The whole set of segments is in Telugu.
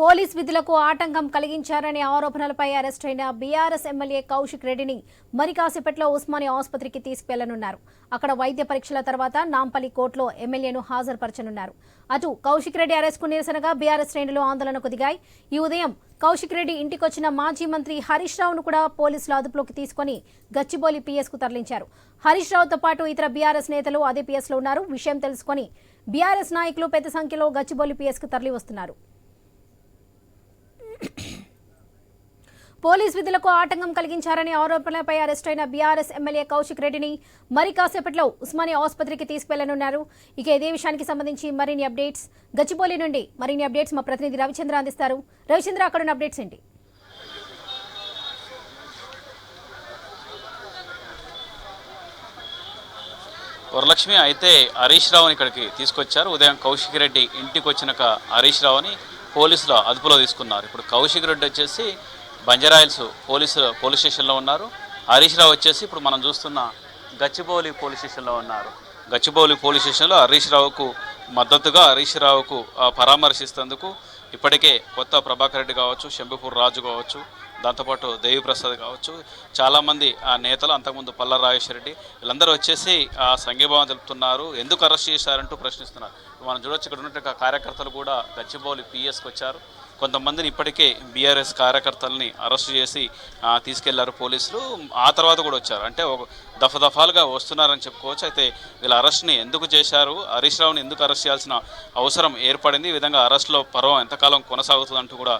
పోలీస్ విధులకు ఆటంకం కలిగించారనే ఆరోపణలపై అరెస్ట్ అయిన బీఆర్ఎస్ ఎమ్మెల్యే కౌశిక్ రెడ్డిని మరి కాసేపట్లో ఉస్మానియా ఆసుపత్రికి తీసుకెళ్లనున్నారు. అక్కడ వైద్య పరీక్షల తర్వాత నాంపల్లి కోర్టులో ఎమ్మెల్యేను హాజరుపరచనున్నారు. అటు కౌశిక్ రెడ్డి అరెస్టుకు నిరసనగా బీఆర్ఎస్ శ్రేణులు ఆందోళనకు దిగాయి. ఈ ఉదయం కౌశిక్ రెడ్డి ఇంటికొచ్చిన మాజీ మంత్రి హరీష్ రావును కూడా పోలీసులు అదుపులోకి తీసుకుని గచ్చిబౌలి పీఎస్కు తరలించారు. హరీష్ రావుతో పాటు ఇతర బీఆర్ఎస్ నేతలు అదే పీఎస్లో ఉన్నారు. విషయం తెలుసుకుని బీఆర్ఎస్ నాయకులు పెద్ద సంఖ్యలో గచ్చిబౌలి పీఎస్కు తరలి వస్తున్నారు. పోలీస్ విధులకు ఆటంకం కలిగించారనే ఆరోపణలపై అరెస్ట్ అయిన బీఆర్ఎస్ ఎమ్మెల్యే కౌశిక్ రెడ్డిని మరి కాసేపట్లో ఉస్మానియా ఆసుపత్రికి తీసుకెళ్లనున్నారు. ఇక ఇదే విషయానికి సంబంధించి మరిన్ని అప్డేట్స్ గచ్చిబౌలి నుండి మరిన్ని అప్డేట్స్ మా ప్రతినిధి రవిచంద్ర అందిస్తారు. రవిచంద్ర, అక్కడున్న అప్డేట్స్ ఏంటి? వరలక్ష్మి, అయితే హరీష్ రావుని ఇక్కడికి తీసుకొచ్చారు. ఉదయం కౌశిక్ రెడ్డి ఇంటికి వచ్చినాక హరీష్ రావుని పోలీసులు అదుపులో తీసుకున్నారు. ఇప్పుడు కౌశిక్ రెడ్డి వచ్చేసి బంజారాయిల్స్ పోలీస్ స్టేషన్లో ఉన్నారు. హరీష్ రావు వచ్చేసి ఇప్పుడు మనం చూస్తున్న గచ్చిబౌలి పోలీస్ స్టేషన్లో ఉన్నారు. గచ్చిబౌలి పోలీస్ స్టేషన్లో హరీష్ రావుకు మద్దతుగా హరీష్ రావుకు పరామర్శిస్తేందుకు ఇప్పటికే కొత్త ప్రభాకర్ రెడ్డి కావచ్చు, శంభుపూర్ రాజు కావచ్చు, దాంతోపాటు దేవిప్రసాద్ కావచ్చు, చాలామంది ఆ నేతలు, అంతకుముందు పల్ల రాజేశ్వర రెడ్డి, వీళ్ళందరూ వచ్చేసి సంఘీభావం తెలుపుతున్నారు. ఎందుకు అరెస్ట్ చేశారంటూ ప్రశ్నిస్తున్నారు. మనం చూడొచ్చు, ఇక్కడ ఉన్నట్టు కార్యకర్తలు కూడా గచ్చిబౌలి పిఎస్కి వచ్చారు. కొంతమందిని ఇప్పటికే బీఆర్ఎస్ కార్యకర్తల్ని అరెస్ట్ చేసి తీసుకెళ్లారు పోలీసులు. ఆ తర్వాత కూడా వచ్చారు, అంటే ఒక దఫాలుగా వస్తున్నారని చెప్పుకోవచ్చు. అయితే వీళ్ళ అరెస్ట్ని ఎందుకు చేశారు, హరీష్ రావుని ఎందుకు అరెస్ట్ చేయాల్సిన అవసరం ఏర్పడింది, ఈ విధంగా అరెస్ట్లో పర్వం ఎంతకాలం కొనసాగుతుందంటూ కూడా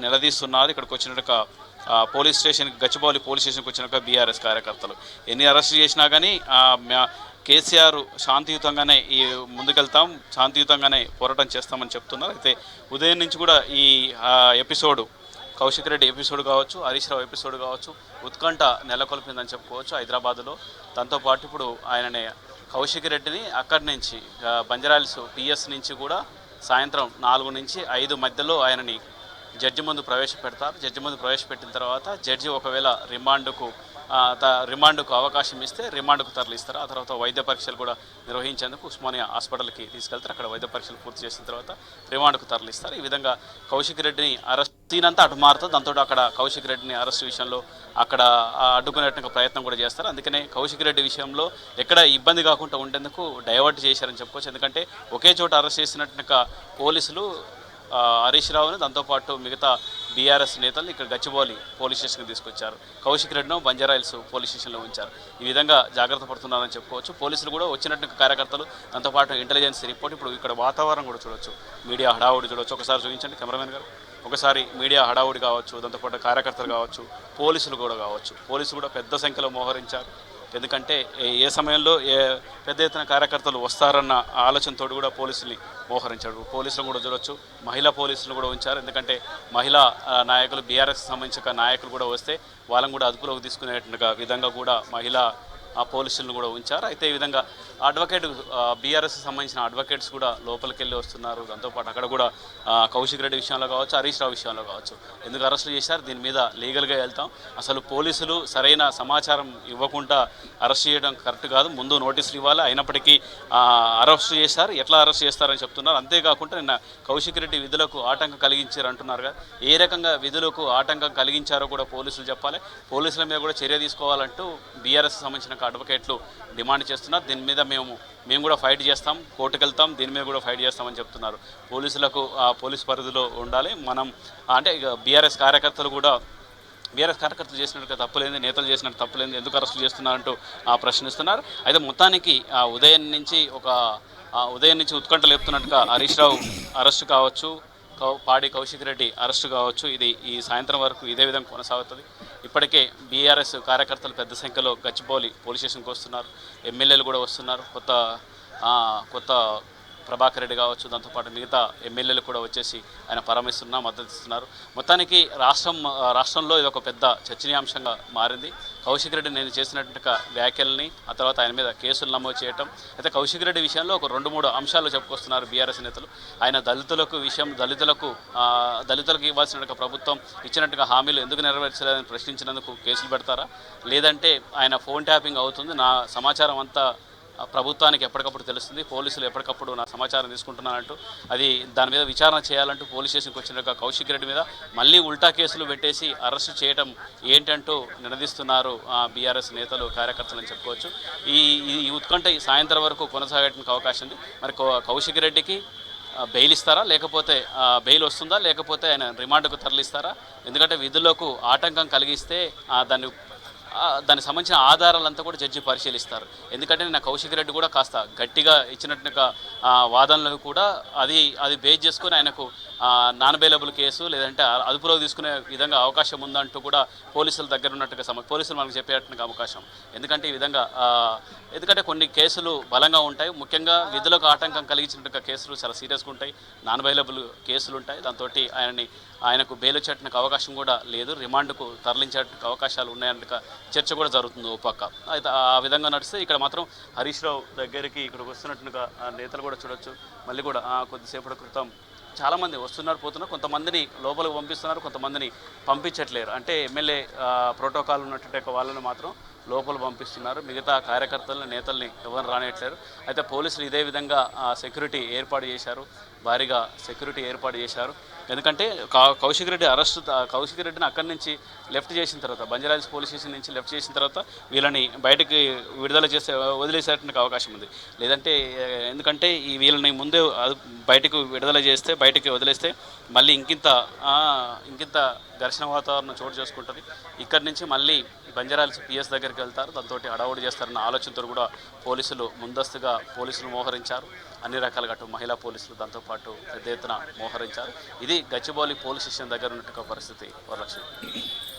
నిలదీస్తున్నారు. ఇక్కడికి వచ్చినట్టుగా పోలీస్ స్టేషన్కి, గచ్చిబౌలి పోలీస్ స్టేషన్కి వచ్చినాక బీఆర్ఎస్ కార్యకర్తలు ఎన్ని అరెస్ట్ చేసినా కానీ కేసీఆర్ శాంతియుతంగానే ముందుకెళ్తాం, శాంతియుతంగానే పోరాటం చేస్తామని చెప్తున్నారు. అయితే ఉదయం నుంచి కూడా ఈ ఎపిసోడ్, కౌశిక్ రెడ్డి ఎపిసోడ్ కావచ్చు, హరీష్ రావు ఎపిసోడ్ కావచ్చు, ఉత్కంఠ నెలకొల్పిందని చెప్పుకోవచ్చు హైదరాబాద్లో. దాంతోపాటు ఇప్పుడు ఆయననే కౌశిక్ రెడ్డిని అక్కడి నుంచి బంజారాయిల్స్ పిఎస్ నుంచి కూడా సాయంత్రం 4 నుంచి 5 మధ్యలో ఆయనని జడ్జి ముందు ప్రవేశపెడతారు. జడ్జి ముందు ప్రవేశపెట్టిన తర్వాత జడ్జి ఒకవేళ రిమాండ్కు అవకాశం ఇస్తే రిమాండ్కు తరలిస్తారు. ఆ తర్వాత వైద్య పరీక్షలు కూడా నిర్వహించేందుకు ఉస్మానియా హాస్పిటల్కి తీసుకెళ్తారు. అక్కడ వైద్య పరీక్షలు పూర్తి చేసిన తర్వాత రిమాండ్కు తరలిస్తారు. ఈ విధంగా కౌశిక్ రెడ్డిని అరెస్ట్ తీనంతా అటు మారుతుంది. దాంతో అక్కడ కౌశిక్ రెడ్డిని అరెస్ట్ విషయంలో అక్కడ అడ్డుకునేట్టుగా ప్రయత్నం కూడా చేస్తారు. అందుకనే కౌశిక్ రెడ్డి విషయంలో ఎక్కడ ఇబ్బంది కాకుండా ఉండేందుకు డైవర్ట్ చేశారని చెప్పుకోవచ్చు. ఎందుకంటే ఒకే చోట అరెస్ట్ చేసినట్టుగా పోలీసులు హరీష్ రావుని, దాంతోపాటు మిగతా బీఆర్ఎస్ నేతలు ఇక్కడ గచ్చిబౌలి పోలీస్ స్టేషన్కి తీసుకొచ్చారు. కౌశిక్ రెడ్డిను బంజారాయిల్స్ పోలీస్ స్టేషన్లో ఉంచారు. ఈ విధంగా జాగ్రత్త పడుతున్నారని చెప్పుకోవచ్చు. పోలీసులు కూడా వచ్చినట్టు కార్యకర్తలు, దాంతోపాటు ఇంటెలిజెన్స్ రిపోర్ట్. ఇప్పుడు ఇక్కడ వాతావరణం కూడా చూడొచ్చు, మీడియా హడావుడి చూడొచ్చు. ఒకసారి చూపించండి కెమెరామెన్ గారు. ఒకసారి మీడియా హడావుడి కావచ్చు, దాంతోపాటు కార్యకర్తలు కావచ్చు, పోలీసులు కూడా పెద్ద సంఖ్యలో మోహరించారు. ఎందుకంటే ఏ సమయంలో పెద్ద ఎత్తున కార్యకర్తలు వస్తారన్న ఆలోచనతో కూడా పోలీసుల్ని మోహరించాడు. పోలీసులు కూడా చూడొచ్చు, మహిళా పోలీసులు కూడా ఉంచారు. ఎందుకంటే మహిళా నాయకులు, బీఆర్ఎస్ సంబంధించిన నాయకులు కూడా వస్తే వాళ్ళని కూడా అదుపులోకి తీసుకునేట్టుగా విధంగా కూడా మహిళా పోలీసులను కూడా ఉంచారు. అయితే ఈ విధంగా అడ్వకేట్, బీఆర్ఎస్ సంబంధించిన అడ్వకేట్స్ కూడా లోపలికి వెళ్ళి వస్తున్నారు. దాంతోపాటు అక్కడ కూడా కౌశిక్ రెడ్డి విషయంలో కావచ్చు, హరీష్ రావు విషయంలో కావచ్చు ఎందుకు అరెస్టు చేశారు, దీని మీద లీగల్గా వెళ్తాం. అసలు పోలీసులు సరైన సమాచారం ఇవ్వకుండా అరెస్ట్ చేయడం కరెక్ట్ కాదు, ముందు నోటీసులు ఇవ్వాలి. అయినప్పటికీ అరెస్ట్ చేశారు, ఎట్లా అరెస్ట్ చేస్తారని చెప్తున్నారు. అంతేకాకుండా నిన్న కౌశిక్ రెడ్డి విధులకు ఆటంకం కలిగించారు అంటున్నారు కదా, ఏ రకంగా విధులకు ఆటంకం కలిగించారో కూడా పోలీసులు చెప్పాలి. పోలీసుల మీద కూడా చర్య తీసుకోవాలంటూ బీఆర్ఎస్ సంబంధించిన అడ్వకేట్లు డిమాండ్ చేస్తున్నారు. దీని మీద మేము కూడా ఫైట్ చేస్తాం, కోర్టుకు వెళ్తాం, దీని మీద కూడా ఫైట్ చేస్తామని చెప్తున్నారు. పోలీసులకు పోలీస్ పరిధిలో ఉండాలి. మనం అంటే ఇక బీఆర్ఎస్ కార్యకర్తలు చేసినట్టు తప్పులేదు, నేతలు చేసినట్టు తప్పులేదు, ఎందుకు అరెస్టు చేస్తున్నారంటూ ప్రశ్నిస్తున్నారు. అయితే మొత్తానికి ఉదయం నుంచి ఉత్కంఠ లేపుతున్నట్టుగా హరీష్ రావు అరెస్టు కావచ్చు, పాడి కౌశిక్ రెడ్డి అరెస్టు కావచ్చు, ఇది ఈ సాయంత్రం వరకు ఇదే విధంగా కొనసాగుతుంది. ఇప్పటికే బీఆర్ఎస్ కార్యకర్తలు పెద్ద సంఖ్యలో గచ్చిబౌలి పోలీస్ స్టేషన్కి వస్తున్నారు. ఎమ్మెల్యేలు కూడా వస్తున్నారు. కొత్త ప్రభాకర్ రెడ్డి కావచ్చు, దాంతోపాటు మిగతా ఎమ్మెల్యేలు కూడా వచ్చేసి ఆయన మద్దతు ఇస్తున్నారు. మొత్తానికి రాష్ట్రంలో ఇది ఒక పెద్ద చర్చనీయాంశంగా మారింది. కౌశిక్ రెడ్డి నేను చేసినట్టుగా వ్యాఖ్యల్ని, ఆ తర్వాత ఆయన మీద కేసులు నమోదు చేయటం. అయితే కౌశిక్ రెడ్డి విషయంలో ఒక 2-3 అంశాలు చెప్పుకొస్తున్నారు బీఆర్ఎస్ నేతలు. ఆయన దళితులకు ఇవ్వాల్సిన ప్రభుత్వం ఇచ్చినట్టుగా హామీలు ఎందుకు నెరవేర్చలేదని ప్రశ్నించినందుకు కేసులు పెడతారా, లేదంటే ఆయన ఫోన్ ట్యాపింగ్ అవుతుంది, నా సమాచారం అంతా ప్రభుత్వానికి ఎప్పటికప్పుడు తెలుస్తుంది. పోలీసులు ఎప్పటికప్పుడు నా సమాచారం తీసుకుంటున్నారంటూ అది దాని మీద విచారణ చేయాలంటూ పోలీస్ స్టేషన్కి వచ్చిన కౌశిక్ రెడ్డి మీద మళ్ళీ ఉల్టా కేసులు పెట్టేసి అరెస్టు చేయడం ఏంటంటూ నిలదీస్తున్నారు బీఆర్ఎస్ నేతలు, కార్యకర్తలు అని చెప్పుకోవచ్చు. ఈ ఉత్కంఠ సాయంత్రం వరకు కొనసాగడానికి అవకాశం ఉంది. మరి కౌశిక్ రెడ్డికి బెయిల్ ఇస్తారా, లేకపోతే బెయిల్ వస్తుందా, లేకపోతే ఆయన రిమాండ్కు తరలిస్తారా? ఎందుకంటే విధులకు ఆటంకం కలిగిస్తే దానికి సంబంధించిన ఆధారాలంతా కూడా జడ్జి పరిశీలిస్తారు. ఎందుకంటే నా కౌశిక్ రెడ్డి కూడా కాస్త గట్టిగా ఇచ్చినట్టుగా వాదనలు కూడా అది బేస్ చేసుకుని ఆయనకు నాన్ బెయిలబుల్ కేసు లేదంటే అదుపులో తీసుకునే విధంగా అవకాశం ఉందంటూ కూడా పోలీసుల దగ్గర ఉన్నట్టుగా పోలీసులు మనకు చెప్పేట్టుగా అవకాశం. ఎందుకంటే ఈ విధంగా ఎందుకంటే కొన్ని కేసులు బలంగా ఉంటాయి. ముఖ్యంగా విధులకు ఆటంకం కలిగించినట్టుగా కేసులు చాలా సీరియస్గా ఉంటాయి. నాన్ బెయిలబుల్ కేసులు ఉంటాయి. దాంతో ఆయనకు బెయిల్ వచ్చేట్టుకు అవకాశం కూడా లేదు. రిమాండ్కు తరలించేట్టుకు అవకాశాలు ఉన్నాయన్నట్టుగా చర్చ కూడా జరుగుతుంది ఓ పక్క. అయితే ఆ విధంగా నడిస్తే ఇక్కడ మాత్రం హరీష్ రావు దగ్గరికి ఇక్కడికి వస్తున్నట్టుగా నేతలు కూడా చూడొచ్చు. మళ్ళీ కూడా కొద్దిసేపటి క్రితం చాలామంది వస్తున్నారు, పోతున్నారు. కొంతమందిని లోపలికి పంపిస్తున్నారు, కొంతమందిని పంపించట్లేరు. అంటే ఎమ్మెల్యే ప్రోటోకాల్ ఉన్నటువంటి వాళ్ళని మాత్రం లోపల పంపిస్తున్నారు. మిగతా కార్యకర్తలని, నేతల్ని ఎవరు రానియట్లేరు. అయితే పోలీసులు ఇదే విధంగా సెక్యూరిటీ ఏర్పాటు చేశారు, భారీగా సెక్యూరిటీ ఏర్పాటు చేశారు. ఎందుకంటే కౌశిక్ రెడ్డిని అక్కడి నుంచి లెఫ్ట్ చేసిన తర్వాత, బంజారాహిల్స్ పోలీస్ స్టేషన్ నుంచి లెఫ్ట్ చేసిన తర్వాత వీళ్ళని బయటకి వదిలేసేటువంటి అవకాశం ఉంది. లేదంటే ఎందుకంటే వీళ్ళని ముందే బయటకు బయటకు వదిలేస్తే మళ్ళీ ఇంకింత ఘర్షణ వాతావరణం చోటు చేసుకుంటుంది. ఇక్కడి నుంచి మళ్ళీ బంజారాహిల్స్ పిఎస్ దగ్గరికి వెళ్తారు. దాంతో హడావుడి చేస్తారన్న ఆలోచనతో కూడా ముందస్తుగా పోలీసులు మోహరించారు. అన్ని రకాలుగా అటు మహిళా పోలీసులు దాంతోపాటు పెద్ద ఎత్తున మోహరించారు. ఇది గచ్చిబౌలి పోలీస్ స్టేషన్ దగ్గర ఉన్నట్టు పరిస్థితి. వరలక్ష్మి.